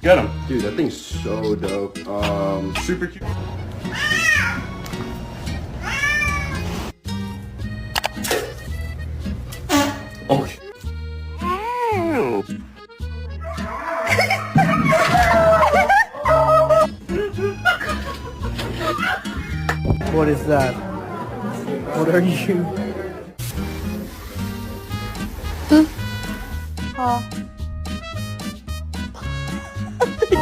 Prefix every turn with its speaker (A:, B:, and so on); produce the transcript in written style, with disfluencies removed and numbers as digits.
A: Get him.
B: Dude, that thing's so dope.
A: Super cute. Oh.
C: What is that? What are you?
D: 아